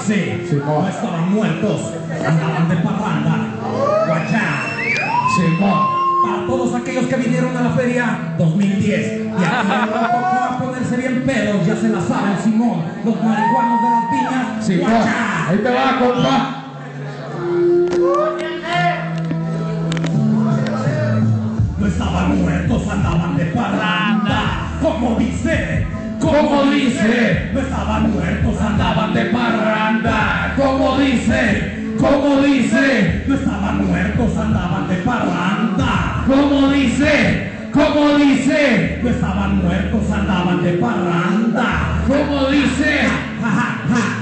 Sí, Simón. no estaban muertos, andaban de parranda. Guachá. Simón. Para todos aquellos que vinieron a la feria 2010 y aquí a ponerse bien pedos, ya se la saben, Simón. Los marihuanos de las viñas. Simón. Guachá. Ahí te va, compa. No estaban muertos, andaban de parranda. Como dice, Como dice. no estaban muertos, Andaban de parranda. Como dice. Como dice. no estaban muertos, andaban de parranda. Como dice. Como dice. No estaban muertos, andaban de parranda. Como dice. Ja, ja, ja.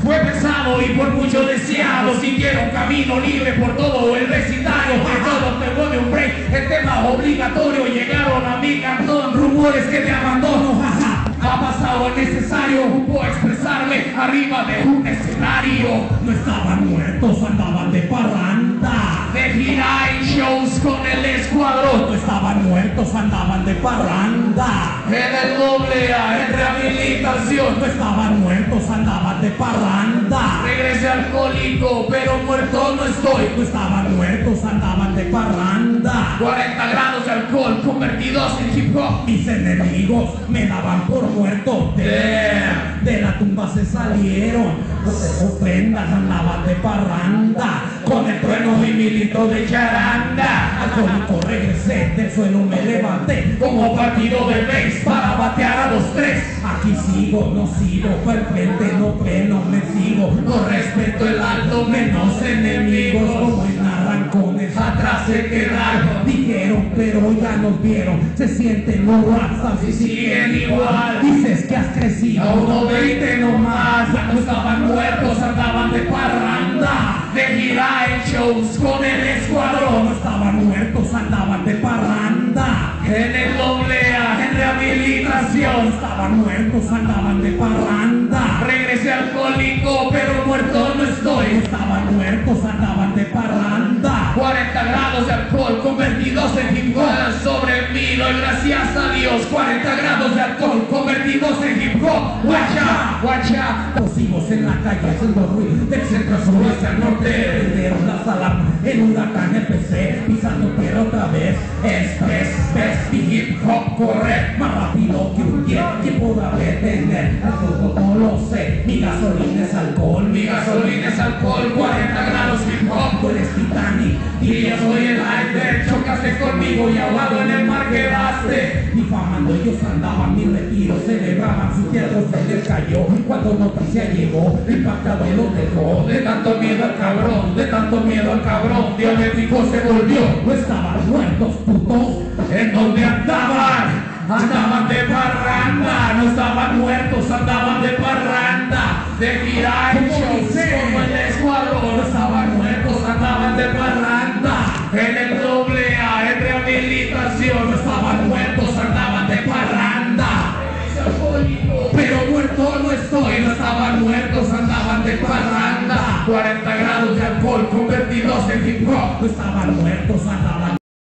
Fue pesado y por mucho deseado. Siguieron camino libre por todo el vecindario. De todo te vuelve un break. El tema obligatorio. Llegaron a mi cantón. Rumores que te abandono. Jaja. Ha pasado el necesario. Puedo expresarme arriba de un escenario. No estaban muertos, andaban de parranda. De gira y shows con el escuadrón. No estaban muertos, andaban de parranda. En el doble A, en rehabilitación. No estaban muertos, andaban de parranda. Regresé alcohólico, pero muerto no estoy. No estaban muertos, andaban de parranda. 40 grados de alcohol convertidos en hip hop. Mis enemigos me daban por muerto. Damn. De la tumba se salieron. Ofrendas, andaban de parranda. Con el trueno y mi litro de charanda. Alcohólico regresé, del suelo me levanté. Como partido de base para batear a los tres. Aquí sigo, no sigo, para el frente no freno, me sigo. No respeto el alto, menos enemigos. Como en arrancones, Atrás se quedaron. dijeron, pero ya nos vieron. Se sienten los WhatsApp Y siguen igual. Dices que has crecido, A 1.20 nomás. ya no estaban muertos, andaban de parranda. De gira en shows con el escuadrón. No estaban muertos, andaban de parranda. En el doble A, en rehabilitación. Estaban muertos, andaban de parranda. Regresé alcohólico, pero muerto no estoy. Estaban muertos, andaban de parranda. 40 grados de alcohol convertidos en hip hop sobre mí, doy gracias a Dios. 40 grados de alcohol convertidos en hip hop. Guacha, guacha. Pusimos en la calle haciendo ruido. Del centro sur hacia el norte. Prendieron la sala, el huracán empecé. Pisando pero otra vez. Mi hip hop corre. Más rápido que un jet. ¿Quién podrá detener? El fuego no lo sé. Mi gasolina es alcohol. Mi gasolina es alcohol. 40 grados hip hop. Tú eres Titanic Y yo soy el iceberg. Chocaste conmigo y ahogado en el mar quedaste. Difamando ellos andaban mi retiro, celebraban su tierra, se les cayó. Cuando noticia llegó, impactado lo dejó. De tanto miedo al cabrón, de tanto miedo al cabrón, diabético se volvió. No estaban muertos, putos. ¿En dónde andaban? Andaban de parranda, no estaban muertos, andaban de parranda. De gira en ¿Cómo shows dice? como el escuadrón, no estaban muertos, andaban de parranda. En el doble A, en rehabilitación, No estaban muertos, andaban de parranda. pero muerto no estoy, no estaban muertos, andaban de parranda. 40 grados de alcohol convertidos en hip hop. No estaban muertos, andaban